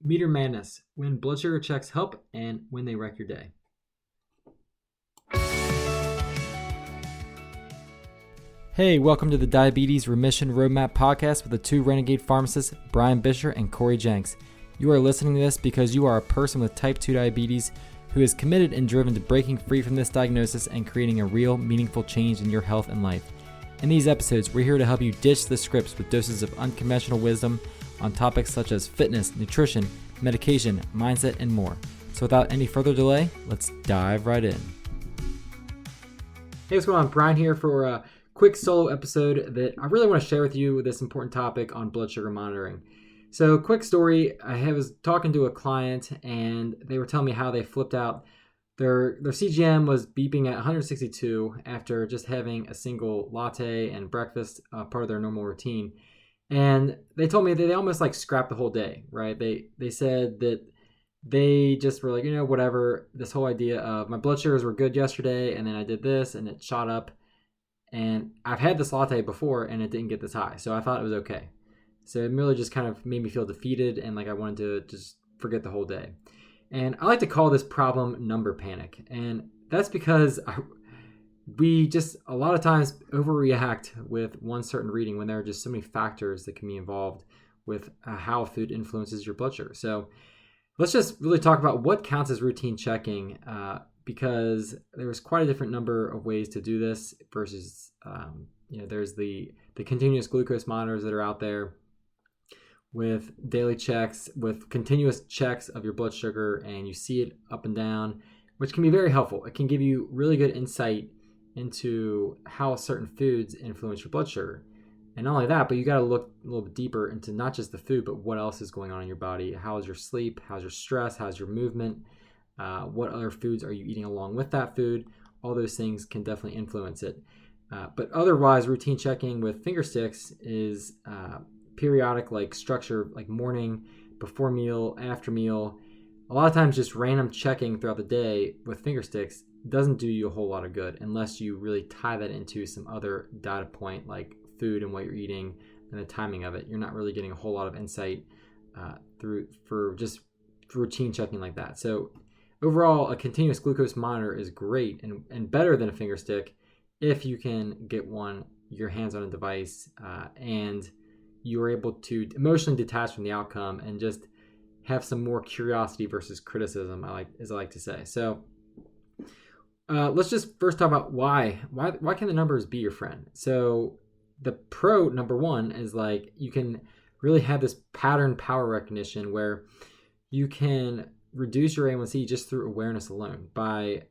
Meter Madness, when blood sugar checks help and when they wreck your day. Hey, welcome to the Diabetes Remission Roadmap podcast with the two renegade pharmacists, Brian Bisher and Cory Jenks. You are listening to this because you are a person with type 2 diabetes who is committed and driven to breaking free from this diagnosis and creating a real, meaningful change in your health and life. In these episodes, we're here to help you ditch the scripts with doses of unconventional wisdom on topics such as fitness, nutrition, medication, mindset, and more. So without any further delay, let's dive right in. Hey, what's going on? Brian here for a quick solo episode that I really want to share with you this important topic on blood sugar monitoring. So quick story, I was talking to a client and they were telling me how they flipped out. Their CGM was beeping at 162 after just having a single latte and breakfast, part of their normal routine. And they told me that they almost like scrapped the whole day, right? They said that they just were like, whatever, this whole idea of my blood sugars were good yesterday and then I did this and it shot up. And I've had this latte before and it didn't get this high. So I thought it was okay. So it really just kind of made me feel defeated and like I wanted to just forget the whole day. And I like to call this problem number panic. And that's because we just a lot of times overreact with one certain reading when there are just so many factors that can be involved with how food influences your blood sugar. So let's just really talk about what counts as routine checking, because there's quite a different number of ways to do this versus, there's the continuous glucose monitors that are out there with daily checks, with continuous checks of your blood sugar, and you see it up and down, which can be very helpful. It can give you really good insight into how certain foods influence your blood sugar. And not only that, but you got to look a little bit deeper into not just the food, but what else is going on in your body. How's your sleep? How's your stress? How's your movement? What other foods are you eating along with that food? All those things can definitely influence it. But otherwise, routine checking with finger sticks is periodic, like structure, like morning, before meal, after meal. A lot of times just random checking throughout the day with finger sticks doesn't do you a whole lot of good unless you really tie that into some other data point like food and what you're eating and the timing of it. You're not really getting a whole lot of insight for just routine checking like that. So overall, a continuous glucose monitor is great and better than a finger stick if you can get your hands on a device and you're able to emotionally detach from the outcome and just have some more curiosity versus criticism, as I like to say. So let's just first talk about why can the numbers be your friend? So the pro, number one, is like you can really have this pattern power recognition where you can reduce your A1C just through awareness alone. The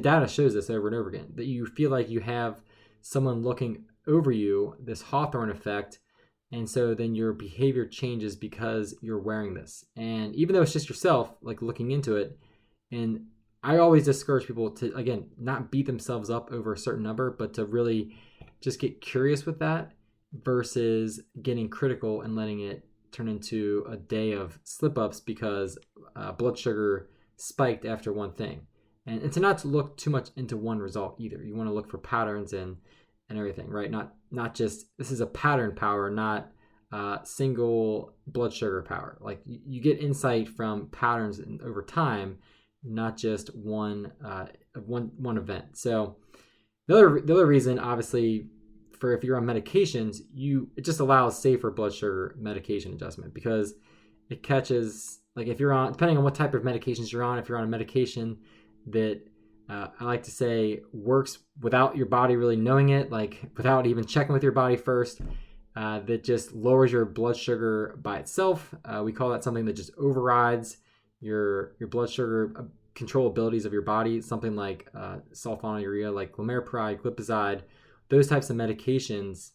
data shows this over and over again, that you feel like you have someone looking over you, this Hawthorne effect, and so then your behavior changes because you're wearing this. And even though it's just yourself, like looking into it, and I always discourage people to, again, not beat themselves up over a certain number, but to really just get curious with that versus getting critical and letting it turn into a day of slip-ups because blood sugar spiked after one thing. And to not to look too much into one result either. You want to look for patterns and everything, right? Not just, this is a pattern power, not single blood sugar power. Like you get insight from patterns over time, not just one event. So the other reason, obviously, for if you're on medications, it just allows safer blood sugar medication adjustment because it catches, like if you're on, depending on what type of medications you're on, if you're on a medication that I like to say works without your body really knowing it, like without even checking with your body first, that just lowers your blood sugar by itself. We call that something that just overrides your blood sugar control abilities of your body, something like sulfonylurea, like glimepiride, glipizide. Those types of medications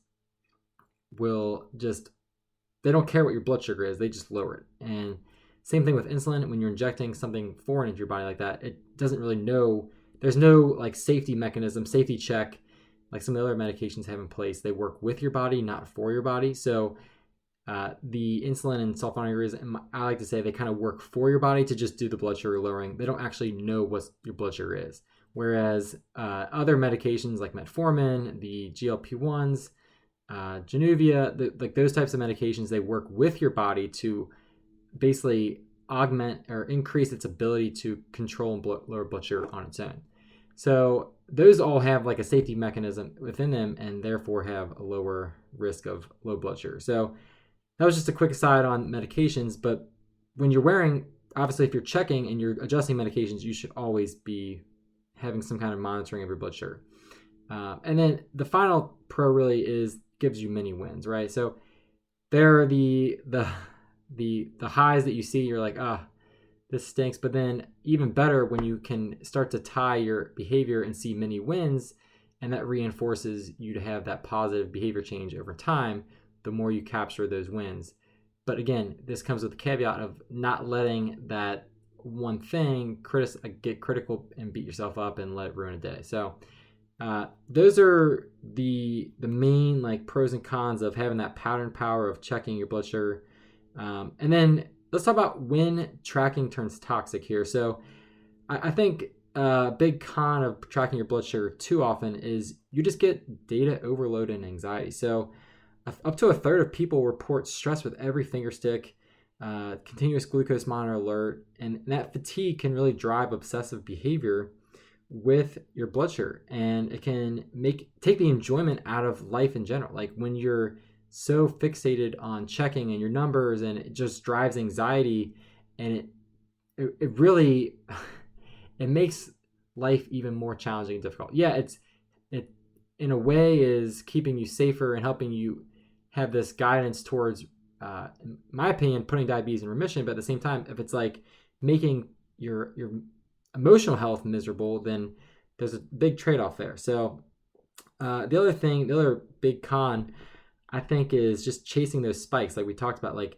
they don't care what your blood sugar is, they just lower it. And same thing with insulin. When you're injecting something foreign into your body like that, it doesn't really know, there's no like safety mechanism, safety check, like some of the other medications have in place. They work with your body, not for your body. So the insulin and sulfonylureas, I like to say they kind of work for your body to just do the blood sugar lowering. They don't actually know what your blood sugar is. Whereas other medications like metformin, the GLP-1s, Januvia, like those types of medications, they work with your body to basically augment or increase its ability to control lower blood sugar on its own. So those all have like a safety mechanism within them and therefore have a lower risk of low blood sugar. So that was just a quick aside on medications, but when you're wearing, obviously if you're checking and you're adjusting medications, you should always be having some kind of monitoring of your blood sugar. And then the final pro really gives you many wins, right? So there are the highs that you see, you're like, this stinks. But then even better when you can start to tie your behavior and see many wins, and that reinforces you to have that positive behavior change over time, the more you capture those wins. But again, this comes with the caveat of not letting that one thing get critical and beat yourself up and let it ruin a day. So those are the main like pros and cons of having that pattern power of checking your blood sugar. And then let's talk about when tracking turns toxic here. So I think a big con of tracking your blood sugar too often is you just get data overload and anxiety. So up to a third of people report stress with every finger stick, continuous glucose monitor alert, and that fatigue can really drive obsessive behavior with your blood sugar, and it can take the enjoyment out of life in general. Like when you're so fixated on checking and your numbers, and it just drives anxiety, and it really it makes life even more challenging and difficult. Yeah, it in a way is keeping you safer and helping you have this guidance towards, in my opinion, putting diabetes in remission. But at the same time, if it's like making your emotional health miserable, then there's a big trade-off there. So the other big con, I think, is just chasing those spikes like we talked about. Like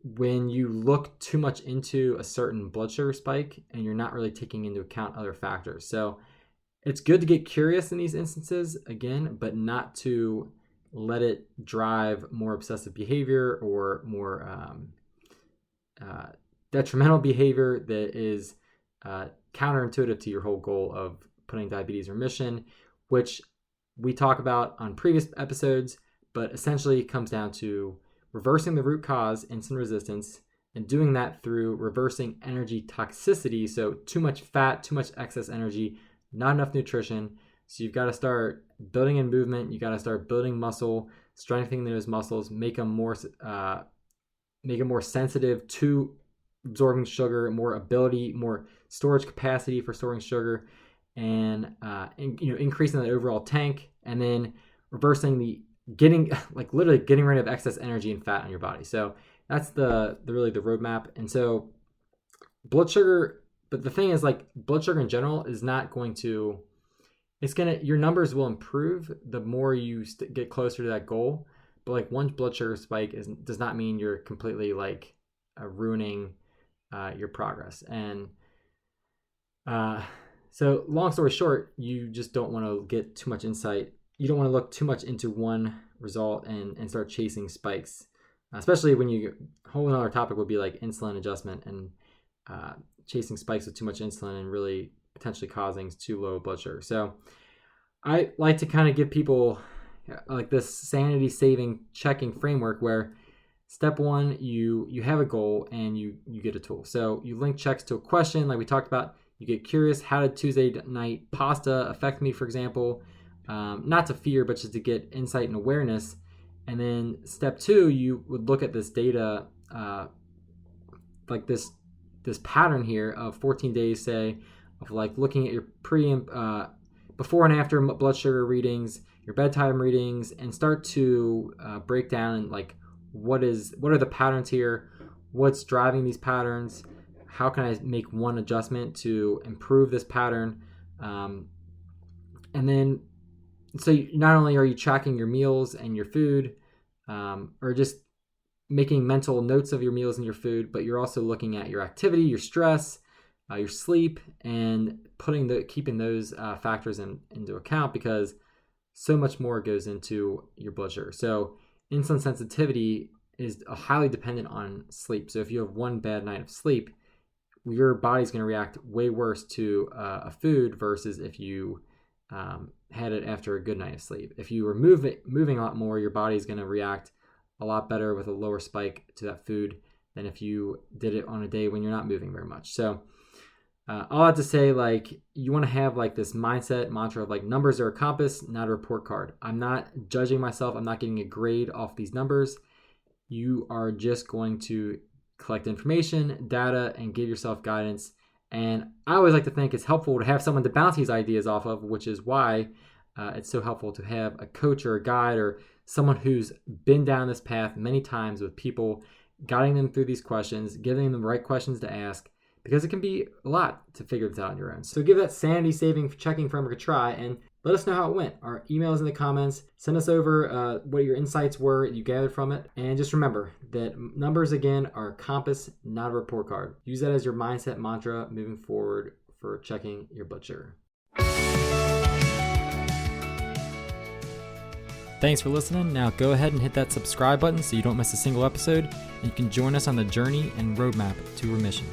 when you look too much into a certain blood sugar spike and you're not really taking into account other factors. So it's good to get curious in these instances, again, but not to let it drive more obsessive behavior or more detrimental behavior that is counterintuitive to your whole goal of putting diabetes in remission, which we talk about on previous episodes, but essentially it comes down to reversing the root cause, insulin resistance, and doing that through reversing energy toxicity. So too much fat, too much excess energy, not enough nutrition. So you've got to start building in movement. You got to start building muscle, strengthening those muscles, make them more sensitive to absorbing sugar, more ability, more storage capacity for storing sugar, and increasing that overall tank, and then reversing getting rid of excess energy and fat on your body. So that's the roadmap. And so blood sugar, but the thing is, like, blood sugar in general is not going to, your numbers will improve the more you get closer to that goal. But like one blood sugar spike does not mean you're completely like ruining your progress. And so long story short, you just don't want to get too much insight. You don't want to look too much into one result and start chasing spikes, especially when a whole another topic would be like insulin adjustment and chasing spikes with too much insulin and really potentially causing too low blood sugar. So I like to kind of give people like this sanity saving checking framework where step one, you have a goal and you get a tool. So you link checks to a question like we talked about. You get curious, how did Tuesday night pasta affect me, for example? Not to fear, but just to get insight and awareness. And then step two, you would look at this data, like this pattern here of 14 days, say, of like looking at your before and after blood sugar readings, your bedtime readings, and start to break down like what are the patterns here, what's driving these patterns, how can I make one adjustment to improve this pattern, and then so not only are you tracking your meals and your food, or just making mental notes of your meals and your food, but you're also looking at your activity, your stress, your sleep, and keeping those factors into account, because so much more goes into your blood sugar. So insulin sensitivity is highly dependent on sleep. So if you have one bad night of sleep, your body's going to react way worse to a food versus if you had it after a good night of sleep. If you were moving a lot more, your body's going to react a lot better with a lower spike to that food than if you did it on a day when you're not moving very much. So all I have to say, like, you want to have like this mindset mantra of like, numbers are a compass, not a report card. I'm not judging myself. I'm not getting a grade off these numbers. You are just going to collect information, data, and give yourself guidance. And I always like to think it's helpful to have someone to bounce these ideas off of, which is why it's so helpful to have a coach or a guide or someone who's been down this path many times with people, guiding them through these questions, giving them the right questions to ask, because it can be a lot to figure this out on your own. So give that sanity saving checking framework a try and let us know how it went. Our email is in the comments. Send us over what your insights were you gathered from it. And just remember that numbers, again, are a compass, not a report card. Use that as your mindset mantra moving forward for checking your blood sugar. Thanks for listening. Now go ahead and hit that subscribe button so you don't miss a single episode. And you can join us on the journey and roadmap to remission.